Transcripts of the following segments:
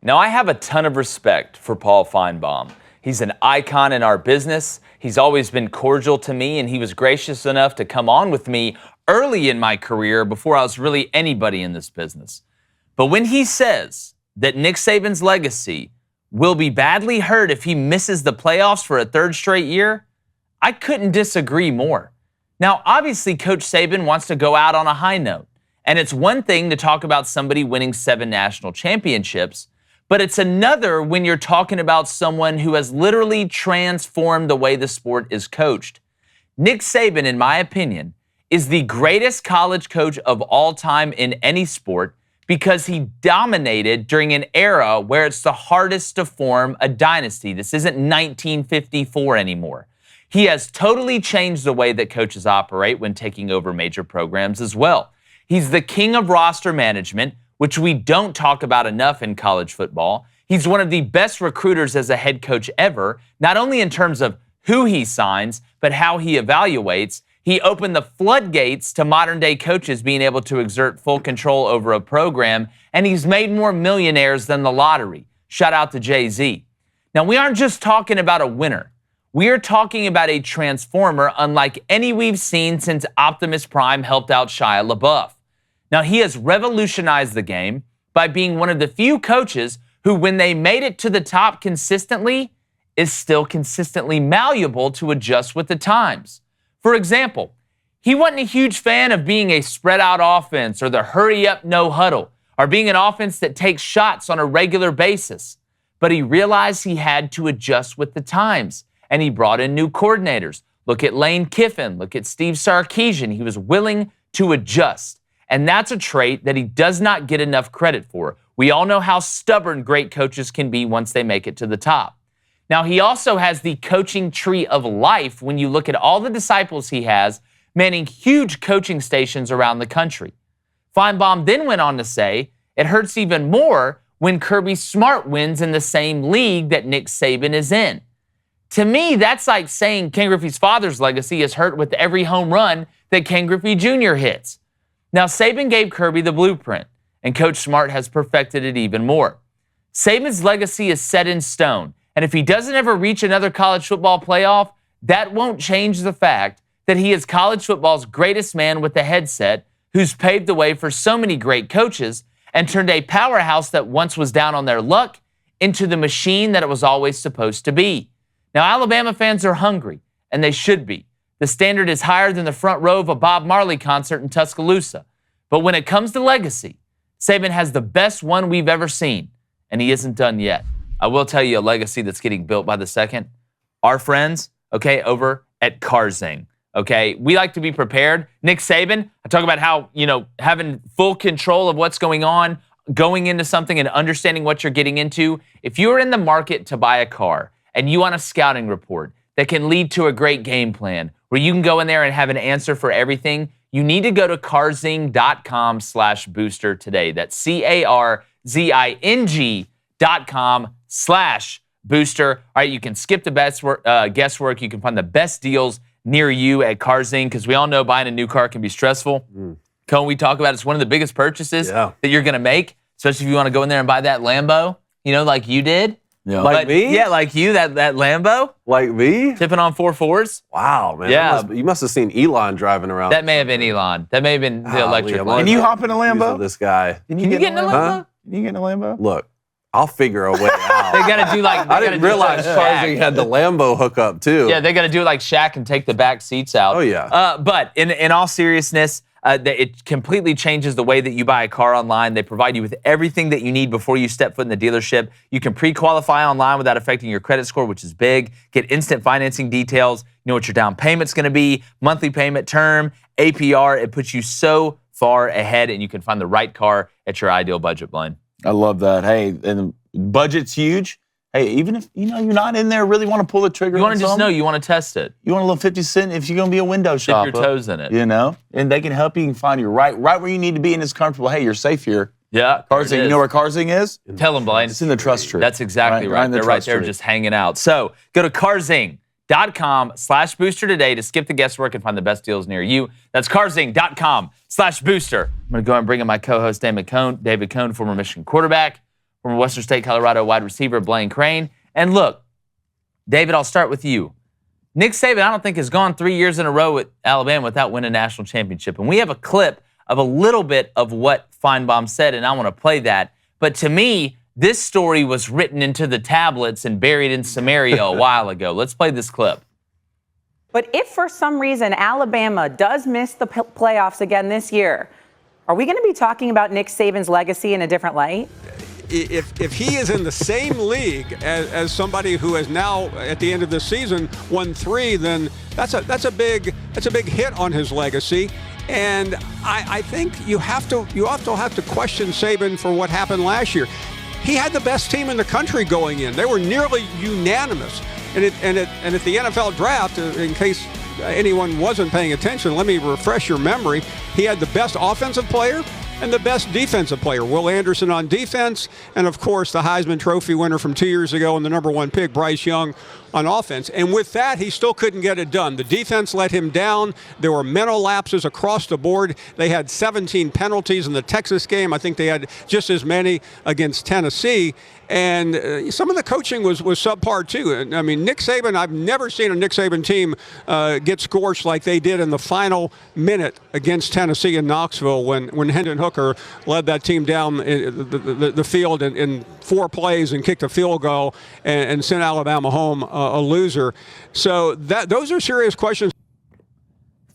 Now, I have a ton of respect for Paul Finebaum. He's an icon in our business. He's always been cordial to me, and he was gracious enough to come on with me early in my career before I was really anybody in this business. But when he says that Nick Saban's legacy will be badly hurt if he misses the playoffs for a third straight year, I couldn't disagree more. Now, obviously, Coach Saban wants to go out on a high note, and it's one thing to talk about somebody winning 7 national championships, but it's another when you're talking about someone who has literally transformed the way the sport is coached. Nick Saban, in my opinion, is the greatest college coach of all time in any sport because he dominated during an era where it's the hardest to form a dynasty. This isn't 1954 anymore. He has totally changed the way that coaches operate when taking over major programs as well. He's the king of roster management, which we don't talk about enough in college football. He's one of the best recruiters as a head coach ever, not only in terms of who he signs, but how he evaluates. He opened the floodgates to modern-day coaches being able to exert full control over a program, and he's made more millionaires than the lottery. Shout out to Jay-Z. Now, we aren't just talking about a winner. We are talking about a transformer unlike any we've seen since Optimus Prime helped out Shia LaBeouf. Now, he has revolutionized the game by being one of the few coaches who, when they made it to the top consistently, is still consistently malleable to adjust with the times. For example, he wasn't a huge fan of being a spread-out offense or the hurry-up, no-huddle, or being an offense that takes shots on a regular basis. But he realized he had to adjust with the times, and he brought in new coordinators. Look at Lane Kiffin. Look at Steve Sarkisian. He was willing to adjust. And that's a trait that he does not get enough credit for. We all know how stubborn great coaches can be once they make it to the top. Now, he also has the coaching tree of life when you look at all the disciples he has, manning huge coaching stations around the country. Finebaum then went on to say, it hurts even more when Kirby Smart wins in the same league that Nick Saban is in. To me, that's like saying Ken Griffey's father's legacy is hurt with every home run that Ken Griffey Jr. hits. Now, Saban gave Kirby the blueprint, and Coach Smart has perfected it even more. Saban's legacy is set in stone, and if he doesn't ever reach another college football playoff, that won't change the fact that he is college football's greatest man with the headset, who's paved the way for so many great coaches and turned a powerhouse that once was down on their luck into the machine that it was always supposed to be. Now, Alabama fans are hungry, and they should be. The standard is higher than the front row of a Bob Marley concert in Tuscaloosa. But when it comes to legacy, Saban has the best one we've ever seen, and he isn't done yet. I will tell you a legacy that's getting built by the second. Our friends, okay, over at Carzing, okay? We like to be prepared. Nick Saban, I talk about how, having full control of what's going on, going into something and understanding what you're getting into. If you're in the market to buy a car and you want a scouting report that can lead to a great game plan where you can go in there and have an answer for everything, you need to go to carzing.com/booster today. That's carzing.com/booster. All right, you can skip the guesswork. You can find the best deals near you at Carzing because we all know buying a new car can be stressful. Cohen, we talk about it's one of the biggest purchases that you're going to make, especially if you want to go in there and buy that Lambo, like you did. Yeah. Like me? Yeah, like you, that Lambo. Like me? Tipping on 4.4s. Wow, man. Yeah. You must have seen Elon driving around. That may have been Elon. That may have been the electric Lambo. Can you hop in a Lambo? This guy. Can you get in a Lambo? Huh? Can you get in a Lambo? Look, I'll figure a way out. They got to do like... I didn't realize Carzing had the Lambo hookup, too. Yeah, they got to do it like Shaq and take the back seats out. Oh, yeah. But in all seriousness, it completely changes the way that you buy a car online. They provide you with everything that you need before you step foot in the dealership. You can pre-qualify online without affecting your credit score, which is big. Get instant financing details. You know what your down payment's going to be, monthly payment term, APR. It puts you so far ahead, and you can find the right car at your ideal budget, Blaine. I love that. Hey, and the budget's huge. Hey, even if you're not in there, really want to pull the trigger. You want to just know, you want to test it. You want a little 50 cent if you're going to be a window shopper. Dip your toes in it. And they can help you and find you right where you need to be and it's comfortable. Hey, you're safe here. Yeah. Carzing, you know where Carzing is? Tell them, Blaine. It's in the trust tree. That's exactly right. They're right there just hanging out. So go to carzing.com/booster today to skip the guesswork and find the best deals near you. That's carzing.com/booster. I'm going to go and bring in my co-host, David Cohn, former Michigan quarterback, from Western State, Colorado wide receiver Blaine Crane. And look, David, I'll start with you. Nick Saban, I don't think, has gone 3 years in a row at Alabama without winning a national championship. And we have a clip of a little bit of what Finebaum said, and I want to play that. But to me, this story was written into the tablets and buried in Samaria a while ago. Let's play this clip. But if for some reason Alabama does miss the playoffs again this year, are we going to be talking about Nick Saban's legacy in a different light? If he is in the same league as somebody who has now, at the end of the season, won 3, then that's a big hit on his legacy. And I think you also have to question Saban for what happened last year. He had the best team in the country going in. They were nearly unanimous. And at the NFL draft, in case anyone wasn't paying attention, let me refresh your memory. He had the best offensive player and the best defensive player, Will Anderson on defense, and of course the Heisman Trophy winner from 2 years ago and the #1 pick, Bryce Young, on offense. And with that, he still couldn't get it done. The defense let him down. There were mental lapses across the board. They had 17 penalties in the Texas game. I think they had just as many against Tennessee. And some of the coaching was subpar too. And, I mean, Nick Saban, I've never seen a Nick Saban team get scorched like they did in the final minute against Tennessee in Knoxville when Hendon Hooker led that team down the field in 4 plays and kicked a field goal and sent Alabama home a loser. So those are serious questions.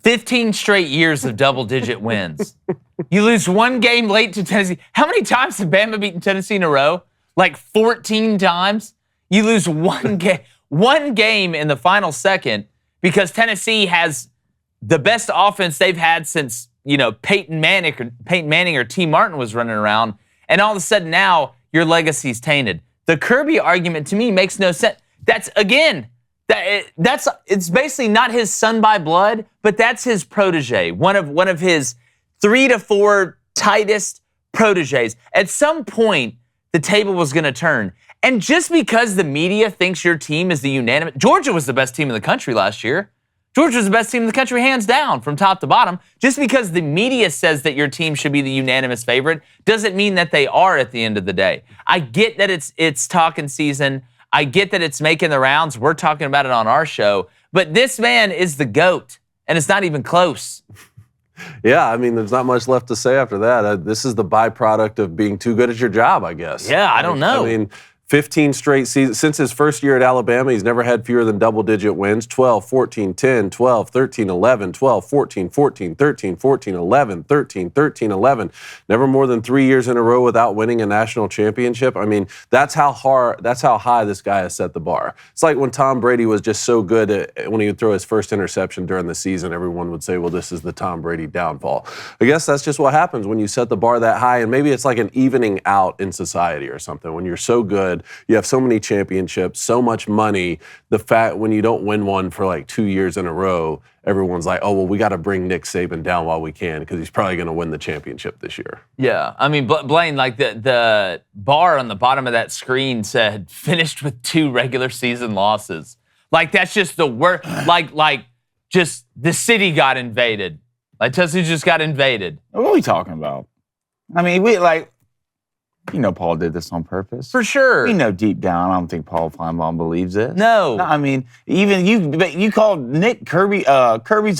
15 straight years of double-digit wins. You lose one game late to Tennessee. How many times have Bama beaten Tennessee in a row? Like 14 times? You lose one game in the final second because Tennessee has the best offense they've had since, Peyton Manning or T. Martin was running around. And all of a sudden now your legacy's tainted. The Kirby argument to me makes no sense. It's basically not his son by blood, but that's his protege, one of his 3 to 4 tightest proteges. At some point, the table was going to turn. And just because the media thinks your team is the unanimous... Georgia was the best team in the country last year. Georgia was the best team in the country, hands down, from top to bottom. Just because the media says that your team should be the unanimous favorite doesn't mean that they are at the end of the day. I get that it's talking season. I get that it's making the rounds. We're talking about it on our show. But this man is the GOAT, and it's not even close. Yeah, I mean, there's not much left to say after that. This is the byproduct of being too good at your job, I guess. Yeah, I don't know. I mean, 15 straight seasons. Since his first year at Alabama, he's never had fewer than double-digit wins. 12, 14, 10, 12, 13, 11, 12, 14, 14, 13, 14, 11, 13, 13, 11. Never more than 3 years in a row without winning a national championship. I mean, that's how high this guy has set the bar. It's like when Tom Brady was just so good when he would throw his first interception during the season, everyone would say, well, this is the Tom Brady downfall. I guess that's just what happens when you set the bar that high, and maybe it's like an evening out in society or something. When you're so good, you have so many championships, so much money. The fact when you don't win one for like 2 years in a row, everyone's like, oh, well, we got to bring Nick Saban down while we can because he's probably going to win the championship this year. Yeah. I mean, Blaine, like the bar on the bottom of that screen said finished with 2 regular season losses. Like, that's just the worst. Like just the city got invaded. Like, Tennessee just got invaded. What are we talking about? I mean, Paul did this on purpose. For sure. We know deep down, I don't think Paul Finebaum believes this. No. I mean, even you called Nick Kirby's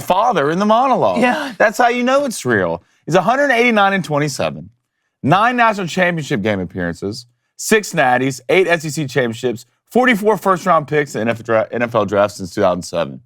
father in the monologue. Yeah. That's how you know it's real. He's 189-27, 9 national championship game appearances, 6 natties, 8 SEC championships, 44 first-round picks in NFL draft since 2007.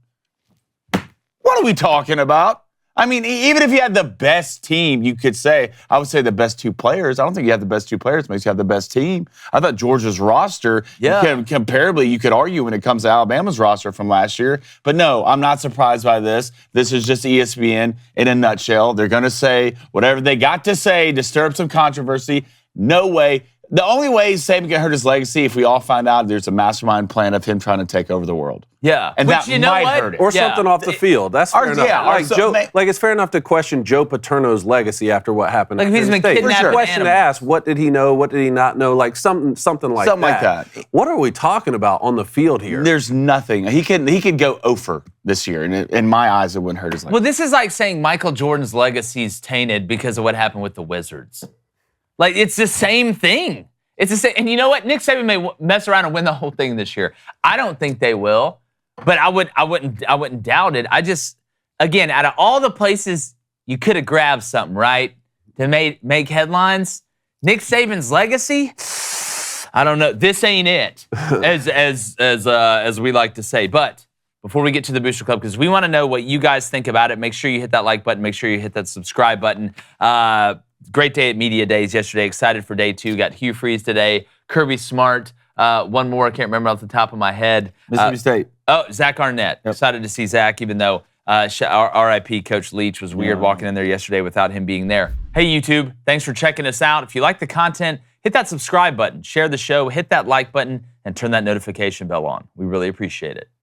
What are we talking about? I mean, even if you had the best team, you could say, I would say the best 2 players. I don't think you have the best 2 players. It makes you have the best team. I thought Georgia's roster, comparably, you could argue when it comes to Alabama's roster from last year. But no, I'm not surprised by this. This is just ESPN in a nutshell. They're going to say whatever they got to say to stir up some controversy. No way. The only way Saban can hurt his legacy if we all find out there's a mastermind plan of him trying to take over the world. Yeah. And that might hurt it. Or something off the field. That's fair enough. Yeah, it's fair enough to question Joe Paterno's legacy after what happened. Like, if he's been kidnapped. It's a question to ask, what did he know, what did he not know? Like something like that. What are we talking about on the field here? There's nothing. He could go over this year, and in my eyes, it wouldn't hurt his legacy. Well, this is like saying Michael Jordan's legacy is tainted because of what happened with the Wizards. Like, it's the same thing. It's the same. And you know what? Nick Saban may mess around and win the whole thing this year. I don't think they will, but I wouldn't doubt it. I just, again, out of all the places you could have grabbed something, right, to make headlines, Nick Saban's legacy, I don't know. This ain't it, as we like to say. But before we get to the Booster Club, because we want to know what you guys think about it, make sure you hit that like button. Make sure you hit that subscribe button. Great day at Media Days yesterday. Excited for day 2. Got Hugh Freeze today. Kirby Smart. One more. I can't remember off the top of my head. Mississippi State. Oh, Zach Arnett. Yep. Excited to see Zach, even though RIP Coach Leach was weird walking in there yesterday without him being there. Hey, YouTube. Thanks for checking us out. If you like the content, hit that subscribe button. Share the show. Hit that like button. And turn that notification bell on. We really appreciate it.